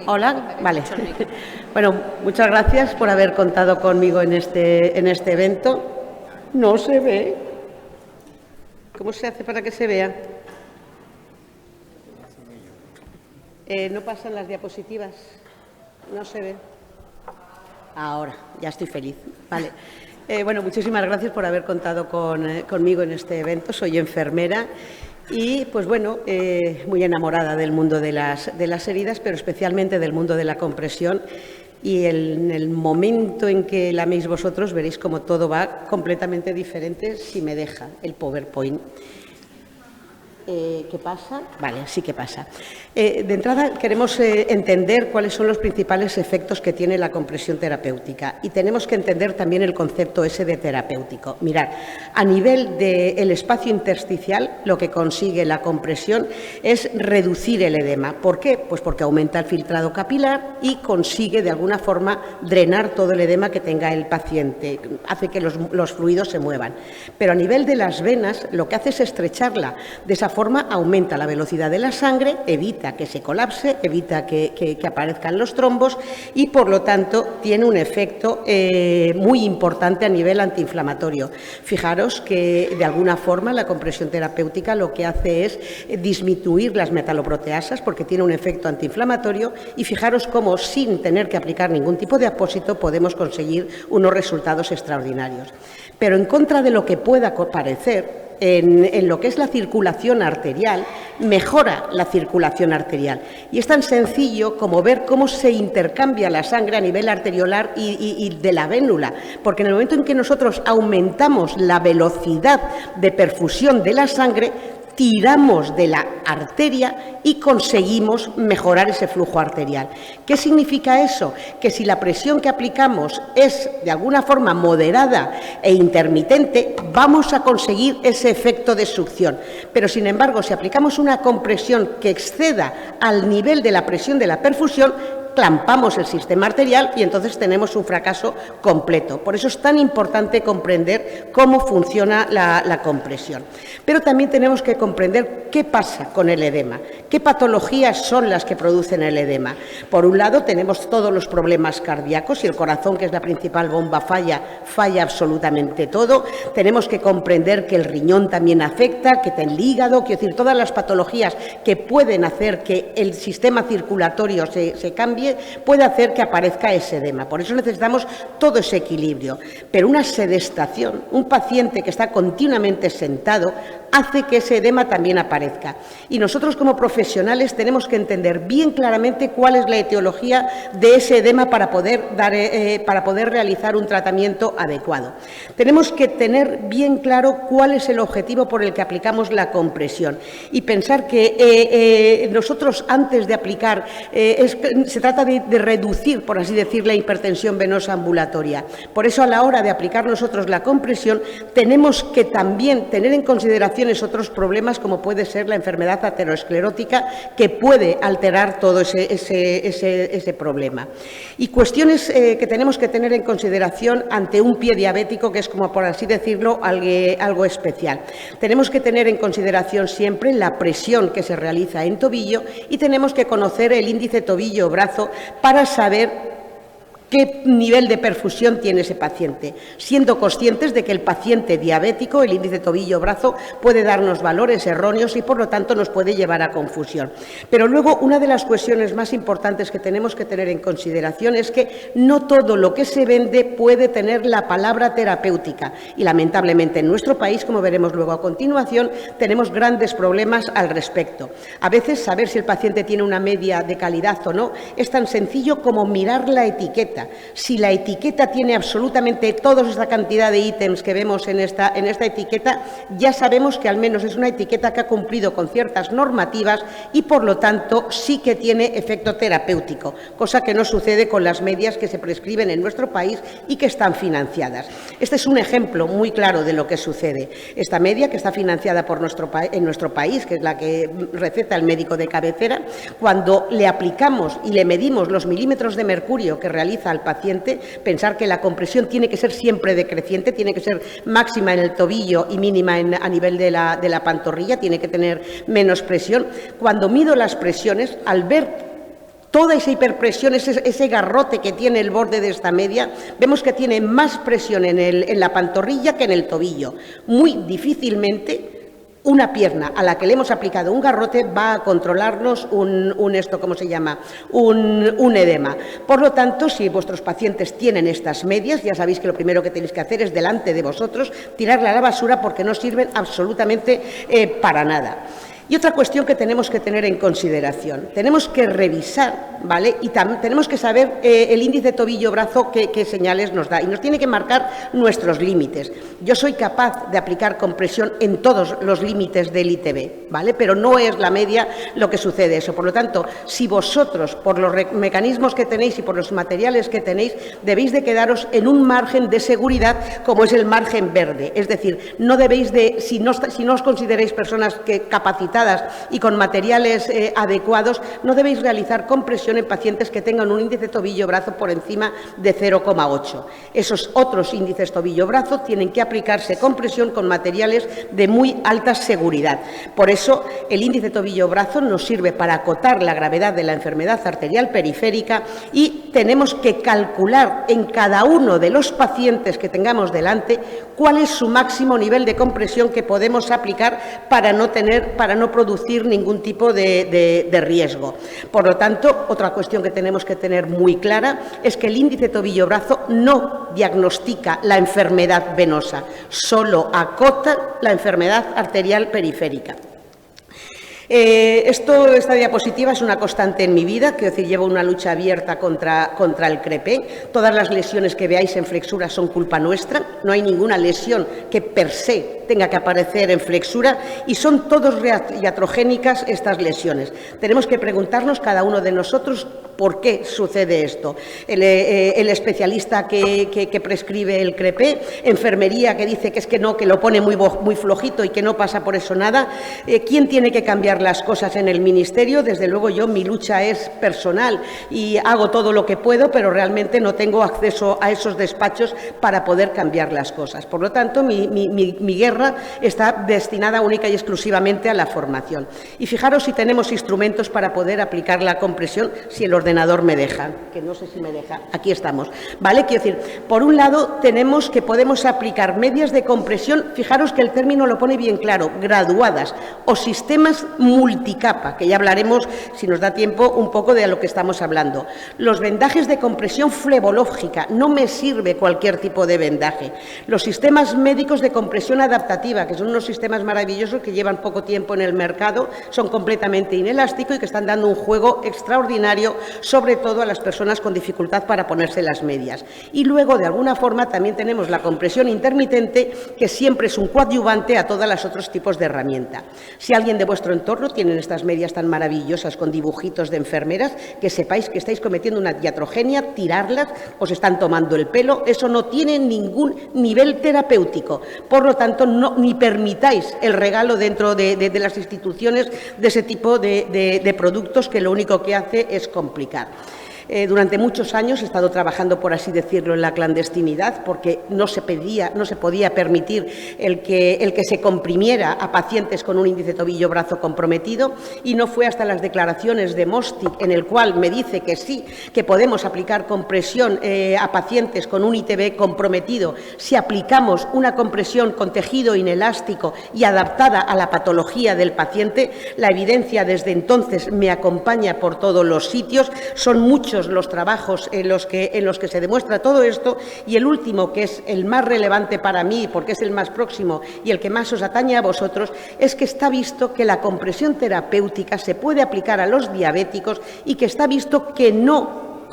Hola, vale. Bueno, muchas gracias por haber contado conmigo en este evento. No se ve. ¿Cómo se hace para que se vea? No pasan las diapositivas. No se ve. Ahora, ya estoy feliz. Vale. Bueno, muchísimas gracias por haber contado conmigo en este evento. Soy enfermera y, pues bueno, muy enamorada del mundo de las heridas, pero especialmente del mundo de la compresión. Y en el momento en que la améis vosotros, veréis cómo todo va completamente diferente si me deja el PowerPoint. ¿Qué pasa? Vale, sí que pasa. De entrada, queremos entender cuáles son los principales efectos que tiene la compresión terapéutica y tenemos que entender también el concepto ese de terapéutico. Mirad, a nivel del espacio intersticial, lo que consigue la compresión es reducir el edema. ¿Por qué? Pues porque aumenta el filtrado capilar y consigue, de alguna forma, drenar todo el edema que tenga el paciente. Hace que los fluidos se muevan. Pero a nivel de las venas, lo que hace es estrecharla. De esa forma aumenta la velocidad de la sangre, evita que se colapse, evita que aparezcan los trombos y, por lo tanto, tiene un efecto muy importante a nivel antiinflamatorio. Fijaros que, de alguna forma, la compresión terapéutica lo que hace es disminuir las metaloproteasas porque tiene un efecto antiinflamatorio y fijaros cómo, sin tener que aplicar ningún tipo de apósito, podemos conseguir unos resultados extraordinarios. Pero en contra de lo que pueda parecer, en lo que es la circulación arterial, mejora la circulación arterial. Y es tan sencillo como ver cómo se intercambia la sangre a nivel arteriolar y de la vénula, porque en el momento en que nosotros aumentamos la velocidad de perfusión de la sangre, tiramos de la arteria y conseguimos mejorar ese flujo arterial. ¿Qué significa eso? Que si la presión que aplicamos es de alguna forma moderada e intermitente, vamos a conseguir ese efecto de succión. Pero, sin embargo, si aplicamos una compresión que exceda al nivel de la presión de la perfusión, clampamos el sistema arterial y entonces tenemos un fracaso completo. Por eso es tan importante comprender cómo funciona la compresión. Pero también tenemos que comprender qué pasa con el edema, qué patologías son las que producen el edema. Por un lado, tenemos todos los problemas cardíacos y el corazón, que es la principal bomba, falla absolutamente todo. Tenemos que comprender que el riñón también afecta, que el hígado, quiero decir, todas las patologías que pueden hacer que el sistema circulatorio se cambie, puede hacer que aparezca ese edema. Por eso necesitamos todo ese equilibrio. Pero una sedestación, un paciente que está continuamente sentado, hace que ese edema también aparezca. Y nosotros, como profesionales, tenemos que entender bien claramente cuál es la etiología de ese edema para poder realizar un tratamiento adecuado. Tenemos que tener bien claro cuál es el objetivo por el que aplicamos la compresión y pensar que nosotros, antes de aplicar, se trata de reducir, por así decir, la hipertensión venosa ambulatoria. Por eso, a la hora de aplicar nosotros la compresión, tenemos que también tener en consideración otros problemas, como puede ser la enfermedad aterosclerótica, que puede alterar todo ese problema. Y cuestiones que tenemos que tener en consideración ante un pie diabético, que es, como por así decirlo, algo especial. Tenemos que tener en consideración siempre la presión que se realiza en tobillo y tenemos que conocer el índice tobillo-brazo para saber qué nivel de perfusión tiene ese paciente, siendo conscientes de que el paciente diabético, el índice tobillo-brazo, puede darnos valores erróneos y, por lo tanto, nos puede llevar a confusión. Pero luego, una de las cuestiones más importantes que tenemos que tener en consideración es que no todo lo que se vende puede tener la palabra terapéutica y, lamentablemente, en nuestro país, como veremos luego a continuación, tenemos grandes problemas al respecto. A veces, saber si el paciente tiene una media de calidad o no es tan sencillo como mirar la etiqueta. Si la etiqueta tiene absolutamente toda esta cantidad de ítems que vemos en esta etiqueta, ya sabemos que al menos es una etiqueta que ha cumplido con ciertas normativas y, por lo tanto, sí que tiene efecto terapéutico, cosa que no sucede con las medias que se prescriben en nuestro país y que están financiadas. Este es un ejemplo muy claro de lo que sucede. Esta media, que está financiada en nuestro país, que es la que receta el médico de cabecera, cuando le aplicamos y le medimos los milímetros de mercurio que realiza al paciente, pensar que la compresión tiene que ser siempre decreciente, tiene que ser máxima en el tobillo y mínima a nivel de la pantorrilla, tiene que tener menos presión. Cuando mido las presiones, al ver toda esa hiperpresión, ese garrote que tiene el borde de esta media, vemos que tiene más presión en la pantorrilla que en el tobillo. Muy difícilmente una pierna a la que le hemos aplicado un garrote va a controlarnos un edema. Por lo tanto, si vuestros pacientes tienen estas medias, ya sabéis que lo primero que tenéis que hacer es delante de vosotros tirarla a la basura porque no sirven absolutamente para nada. Y otra cuestión que tenemos que tener en consideración, tenemos que revisar, ¿vale? Y tenemos que saber el índice tobillo-brazo qué señales nos da y nos tiene que marcar nuestros límites. Yo soy capaz de aplicar compresión en todos los límites del ITB, ¿vale? Pero no es la media lo que sucede eso. Por lo tanto, si vosotros, por los mecanismos que tenéis y por los materiales que tenéis, debéis de quedaros en un margen de seguridad como es el margen verde. Es decir, no debéis de, si no os consideráis personas capacitadas y con materiales adecuados, no debéis realizar compresión en pacientes que tengan un índice tobillo-brazo por encima de 0,8. Esos otros índices tobillo-brazo tienen que aplicarse compresión con materiales de muy alta seguridad. Por eso, el índice tobillo-brazo nos sirve para acotar la gravedad de la enfermedad arterial periférica y tenemos que calcular en cada uno de los pacientes que tengamos delante cuál es su máximo nivel de compresión que podemos aplicar para no producir ningún tipo de riesgo. Por lo tanto, otra cuestión que tenemos que tener muy clara es que el índice tobillo-brazo no diagnostica la enfermedad venosa, solo acota la enfermedad arterial periférica. Esta diapositiva es una constante en mi vida, quiero decir, llevo una lucha abierta contra el crepé. Todas las lesiones que veáis en flexura son culpa nuestra, no hay ninguna lesión que per se tenga que aparecer en flexura y son todos iatrogénicas estas lesiones. Tenemos que preguntarnos cada uno de nosotros por qué sucede esto. El especialista que prescribe el crepé, enfermería que dice que es que no, que lo pone muy flojito y que no pasa por eso nada. ¿Quién tiene que cambiar las cosas en el Ministerio? Desde luego mi lucha es personal y hago todo lo que puedo, pero realmente no tengo acceso a esos despachos para poder cambiar las cosas. Por lo tanto, mi guerra está destinada única y exclusivamente a la formación. Y fijaros si tenemos instrumentos para poder aplicar la compresión, si el ordenador me deja, que no sé si me deja, aquí estamos, ¿vale? Quiero decir, por un lado podemos aplicar medias de compresión, fijaros que el término lo pone bien claro, graduadas o sistemas multicapa, que ya hablaremos, si nos da tiempo, un poco de lo que estamos hablando. Los vendajes de compresión flebológica, no me sirve cualquier tipo de vendaje. Los sistemas médicos de compresión adaptativa, que son unos sistemas maravillosos que llevan poco tiempo en el mercado, son completamente inelásticos y que están dando un juego extraordinario, sobre todo a las personas con dificultad para ponerse las medias. Y luego, de alguna forma, también tenemos la compresión intermitente, que siempre es un coadyuvante a todos los otros tipos de herramienta. Si alguien de vuestro entorno tiene estas medias tan maravillosas con dibujitos de enfermeras, que sepáis que estáis cometiendo una iatrogenia, tirarlas, os están tomando el pelo, eso no tiene ningún nivel terapéutico. Por lo tanto, ni permitáis el regalo dentro de las instituciones de ese tipo de productos que lo único que hace es complicar. Durante muchos años he estado trabajando, por así decirlo, en la clandestinidad, porque no se podía permitir el que se comprimiera a pacientes con un índice tobillo-brazo comprometido, y no fue hasta las declaraciones de Mostic, en el cual me dice que sí, que podemos aplicar compresión a pacientes con un ITB comprometido si aplicamos una compresión con tejido inelástico y adaptada a la patología del paciente. La evidencia desde entonces me acompaña por todos los sitios, son muchos los trabajos en los que se demuestra todo esto, y el último, que es el más relevante para mí porque es el más próximo y el que más os atañe a vosotros, es que está visto que la compresión terapéutica se puede aplicar a los diabéticos y que está visto que no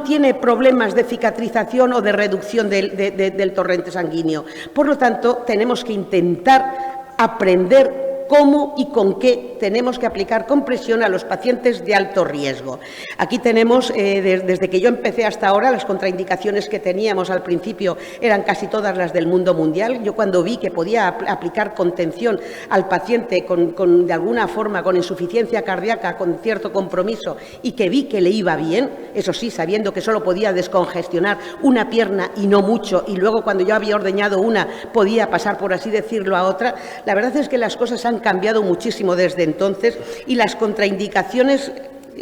tiene problemas de cicatrización o de reducción del torrente sanguíneo. Por lo tanto, tenemos que intentar aprender cómo y con qué tenemos que aplicar compresión a los pacientes de alto riesgo. Aquí tenemos, desde que yo empecé hasta ahora, las contraindicaciones que teníamos al principio eran casi todas las del mundo mundial. Yo, cuando vi que podía aplicar contención al paciente de alguna forma con insuficiencia cardíaca, con cierto compromiso, y que vi que le iba bien, eso sí, sabiendo que solo podía descongestionar una pierna y no mucho, y luego cuando yo había ordeñado una podía pasar, por así decirlo, a otra, la verdad es que las cosas han cambiado muchísimo desde entonces, y las contraindicaciones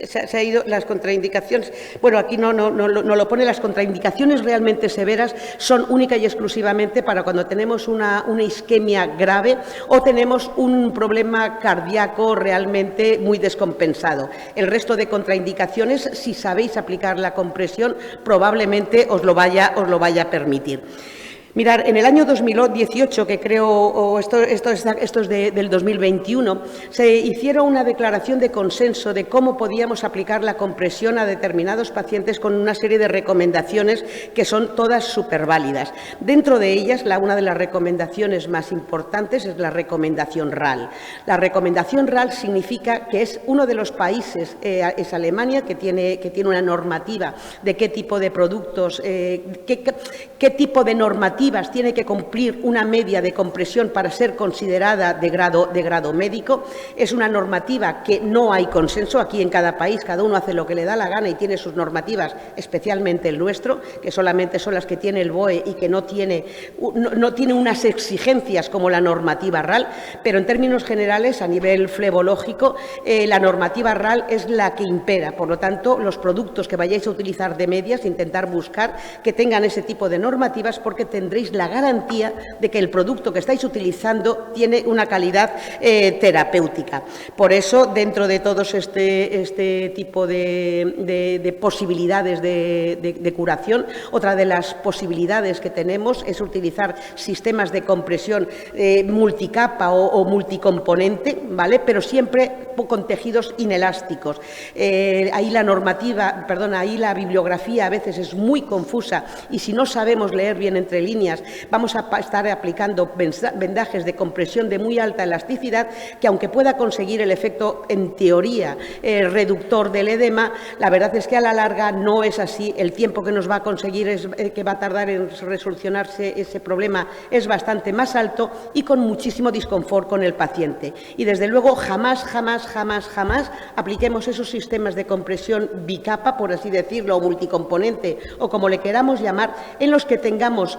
se ha ido las contraindicaciones. Bueno, aquí no lo pone. Las contraindicaciones realmente severas son única y exclusivamente para cuando tenemos una isquemia grave o tenemos un problema cardíaco realmente muy descompensado. El resto de contraindicaciones, si sabéis aplicar la compresión, probablemente os lo vaya a permitir. Mirar, en el año 2018, que creo, o esto es del 2021, se hicieron una declaración de consenso de cómo podíamos aplicar la compresión a determinados pacientes con una serie de recomendaciones que son todas superválidas. Dentro de ellas, una de las recomendaciones más importantes es la recomendación RAL. La recomendación RAL significa que es uno de los países, es Alemania, que tiene una normativa de qué tipo de productos, qué tipo de normativa tiene que cumplir una media de compresión para ser considerada de grado médico. Es una normativa que no hay consenso. Aquí en cada país cada uno hace lo que le da la gana y tiene sus normativas, especialmente el nuestro, que solamente son las que tiene el BOE y que no tiene unas exigencias como la normativa RAL, pero en términos generales, a nivel flebológico, la normativa RAL es la que impera. Por lo tanto, los productos que vayáis a utilizar de medias, intentar buscar que tengan ese tipo de normativas, porque tendréis la garantía de que el producto que estáis utilizando tiene una calidad terapéutica. Por eso, dentro de todos este tipo de posibilidades de curación, otra de las posibilidades que tenemos es utilizar sistemas de compresión multicapa o multicomponente, ¿vale? Pero siempre con tejidos inelásticos. Ahí la bibliografía a veces es muy confusa y si no sabemos leer bien entre líneas, vamos a estar aplicando vendajes de compresión de muy alta elasticidad que, aunque pueda conseguir el efecto en teoría reductor del edema, la verdad es que a la larga no es así. El tiempo que nos va a conseguir que va a tardar en resolucionarse ese problema es bastante más alto y con muchísimo disconfort con el paciente. Y desde luego jamás apliquemos esos sistemas de compresión bicapa, por así decirlo, o multicomponente, o como le queramos llamar, en los que tengamos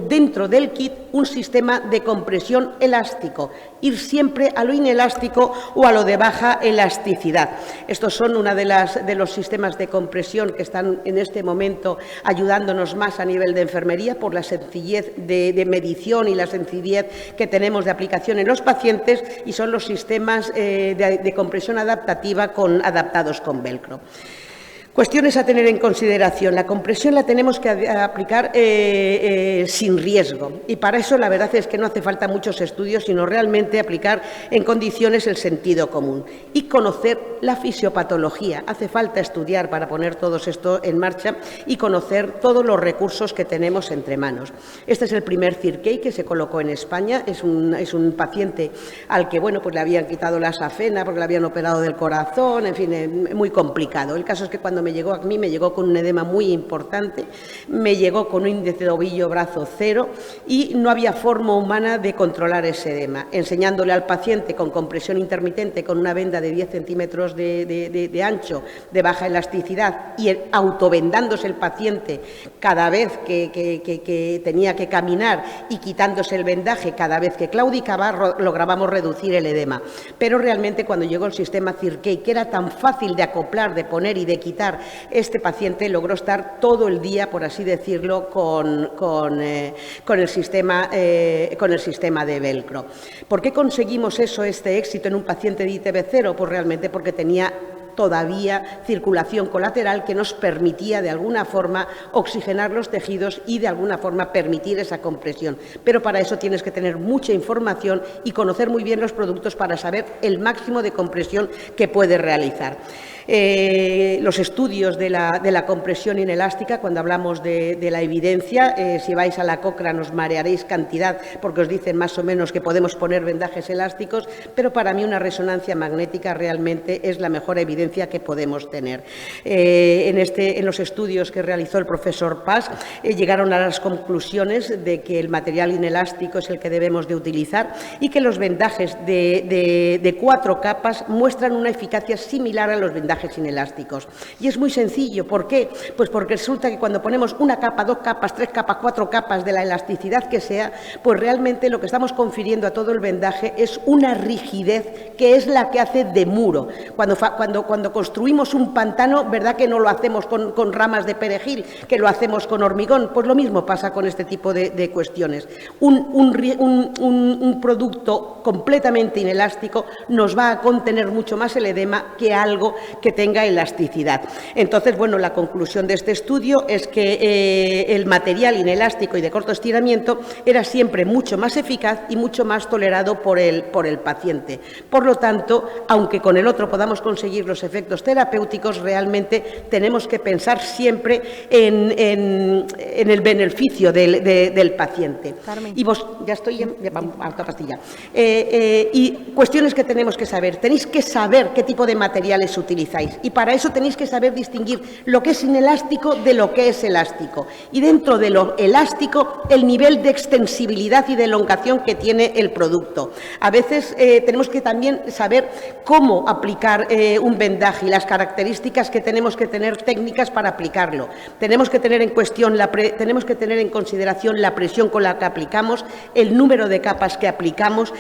dentro del kit un sistema de compresión elástico. Ir siempre a lo inelástico o a lo de baja elasticidad. Estos son uno de los sistemas de compresión que están en este momento ayudándonos más a nivel de enfermería por la sencillez de medición y la sencillez que tenemos de aplicación en los pacientes, y son los sistemas de compresión adaptativa adaptados con velcro. Cuestiones a tener en consideración. La compresión la tenemos que aplicar sin riesgo, y para eso la verdad es que no hace falta muchos estudios, sino realmente aplicar en condiciones el sentido común y conocer la fisiopatología. Hace falta estudiar para poner todo esto en marcha y conocer todos los recursos que tenemos entre manos. Este es el primer CIRCAI que se colocó en España. Es un paciente al que le habían quitado la safena porque le habían operado del corazón, en fin, muy complicado. El caso es que cuando me llegó a mí, me llegó con un edema muy importante, me llegó con un índice de ovillo-brazo 0 y no había forma humana de controlar ese edema. Enseñándole al paciente con compresión intermitente, con una venda de 10 centímetros de ancho, de baja elasticidad, y autovendándose el paciente cada vez que tenía que caminar y quitándose el vendaje cada vez que claudicaba, lográbamos reducir el edema. Pero realmente cuando llegó el sistema CIRCAI, que era tan fácil de acoplar, de poner y de quitar, este paciente logró estar todo el día, por así decirlo, con el sistema de velcro. ¿Por qué conseguimos este éxito en un paciente de ITB0? Pues realmente porque tenía todavía circulación colateral que nos permitía de alguna forma oxigenar los tejidos y de alguna forma permitir esa compresión. Pero para eso tienes que tener mucha información y conocer muy bien los productos para saber el máximo de compresión que puedes realizar. Los estudios de la compresión inelástica, cuando hablamos de la evidencia, si vais a la Cochrane os marearéis cantidad porque os dicen más o menos que podemos poner vendajes elásticos, pero para mí una resonancia magnética realmente es la mejor evidencia que podemos tener. En los estudios que realizó el profesor Paz, llegaron a las conclusiones de que el material inelástico es el que debemos de utilizar y que los vendajes de 4 capas muestran una eficacia similar a los vendajes vendajes inelásticos. Y es muy sencillo. ¿Por qué? Pues porque resulta que cuando ponemos una capa, 2 capas, 3 capas, 4 capas de la elasticidad que sea, pues realmente lo que estamos confiriendo a todo el vendaje es una rigidez que es la que hace de muro. Cuando construimos un pantano, ¿verdad que no lo hacemos con ramas de perejil, que lo hacemos con hormigón? Pues lo mismo pasa con este tipo de cuestiones. Un producto completamente inelástico nos va a contener mucho más el edema que algo que tenga elasticidad. Entonces, bueno, la conclusión de este estudio es que el material inelástico y de corto estiramiento era siempre mucho más eficaz y mucho más tolerado por el paciente. Por lo tanto, aunque con el otro podamos conseguir los efectos terapéuticos, realmente tenemos que pensar siempre en el beneficio del paciente. Carmen. Y vos, ya estoy, vamos a otra pastilla. Y cuestiones que tenemos que saber. Tenéis que saber qué tipo de materiales utilizáis y para eso tenéis que saber distinguir lo que es inelástico de lo que es elástico. Y dentro de lo elástico, el nivel de extensibilidad y de elongación que tiene el producto. A veces tenemos que también saber cómo aplicar un vendaje y las características que tenemos que tener técnicas para aplicarlo. Tenemos que tener en consideración la presión con la que aplicamos, el número de capas que aplicamos,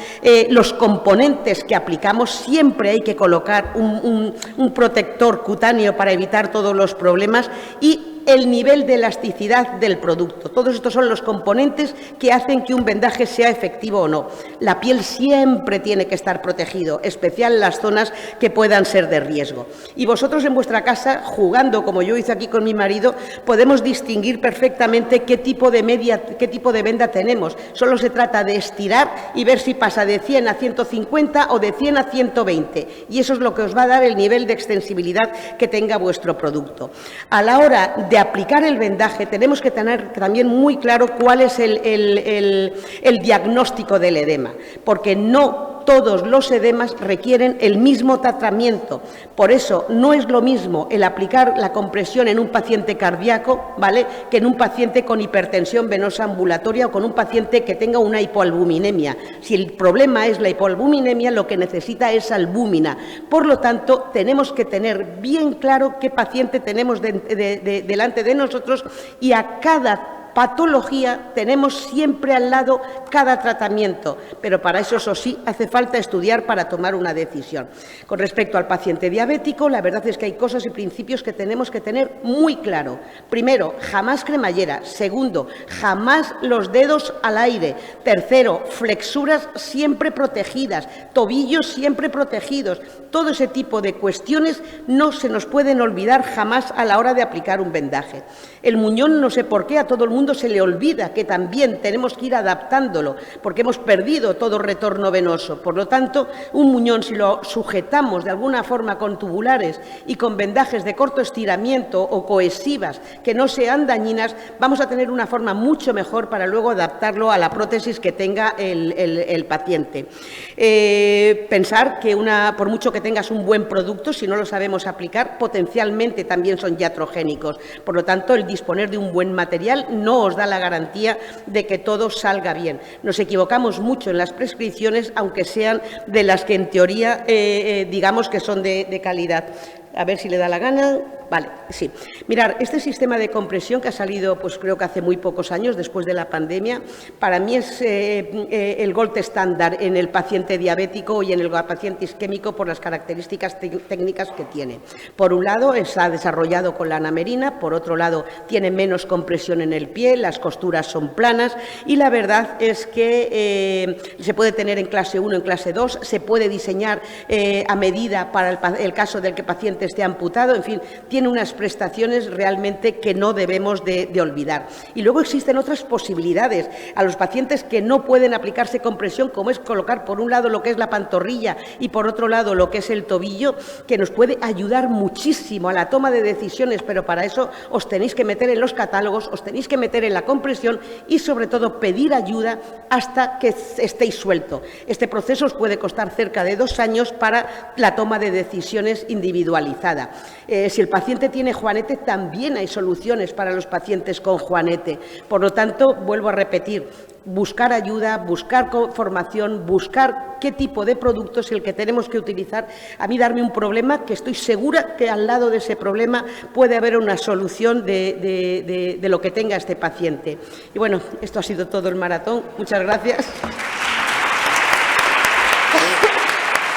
los componentes que aplicamos. Siempre hay que colocar un protector cutáneo para evitar todos los problemas y el nivel de elasticidad del producto. Todos estos son los componentes que hacen que un vendaje sea efectivo o no. La piel siempre tiene que estar protegido, especial las zonas que puedan ser de riesgo. Y vosotros en vuestra casa, jugando como yo hice aquí con mi marido, podemos distinguir perfectamente qué tipo de venda tenemos. Solo se trata de estirar y ver si pasa de 100 a 150 o de 100 a 120. Y eso es lo que os va a dar el nivel de extensibilidad que tenga vuestro producto. A la hora de aplicar el vendaje tenemos que tener también muy claro cuál es el diagnóstico del edema, porque no todos los edemas requieren el mismo tratamiento. Por eso no es lo mismo el aplicar la compresión en un paciente cardíaco, ¿vale?, que en un paciente con hipertensión venosa ambulatoria o con un paciente que tenga una hipoalbuminemia. Si el problema es la hipoalbuminemia, lo que necesita es albúmina. Por lo tanto, tenemos que tener bien claro qué paciente tenemos delante de nosotros y a cada patología tenemos siempre al lado cada tratamiento, pero para eso sí hace falta estudiar para tomar una decisión. Con respecto al paciente diabético, la verdad es que hay cosas y principios que tenemos que tener muy claro. Primero, jamás cremallera. Segundo, jamás los dedos al aire. Tercero, flexuras siempre protegidas, tobillos siempre protegidos. Todo ese tipo de cuestiones no se nos pueden olvidar jamás a la hora de aplicar un vendaje. El muñón, no sé por qué, a todo el mundo se le olvida que también tenemos que ir adaptándolo, porque hemos perdido todo retorno venoso. Por lo tanto, un muñón, si lo sujetamos de alguna forma con tubulares y con vendajes de corto estiramiento o cohesivas que no sean dañinas, vamos a tener una forma mucho mejor para luego adaptarlo a la prótesis que tenga el paciente. Pensar que por mucho que tengas un buen producto, si no lo sabemos aplicar, potencialmente también son iatrogénicos. Por lo tanto, el disponer de un buen material no os da la garantía de que todo salga bien. Nos equivocamos mucho en las prescripciones, aunque sean de las que en teoría digamos que son de calidad. A ver si le da la gana. Vale, sí. Mirar, este sistema de compresión que ha salido, pues creo que hace muy pocos años, después de la pandemia, para mí es el gold estándar en el paciente diabético y en el paciente isquémico por las características técnicas que tiene. Por un lado, está desarrollado con la anamerina, por otro lado, tiene menos compresión en el pie, las costuras son planas y la verdad es que se puede tener en clase 1, en clase 2, se puede diseñar a medida para el caso del que el paciente esté amputado, en fin, tiene unas prestaciones realmente que no debemos de olvidar. Y luego existen otras posibilidades. A los pacientes que no pueden aplicarse compresión, como es colocar por un lado lo que es la pantorrilla y por otro lado lo que es el tobillo, que nos puede ayudar muchísimo a la toma de decisiones, pero para eso os tenéis que meter en los catálogos, os tenéis que meter en la compresión y sobre todo pedir ayuda hasta que estéis suelto. Este proceso os puede costar cerca de 2 años para la toma de decisiones individualizadas. individualizada. Si el paciente tiene juanete, también hay soluciones para los pacientes con juanete. Por lo tanto, vuelvo a repetir, buscar ayuda, buscar formación, buscar qué tipo de producto es el que tenemos que utilizar. A mí darme un problema que estoy segura que al lado de ese problema puede haber una solución de lo que tenga este paciente. Y bueno, esto ha sido todo el maratón. Muchas gracias.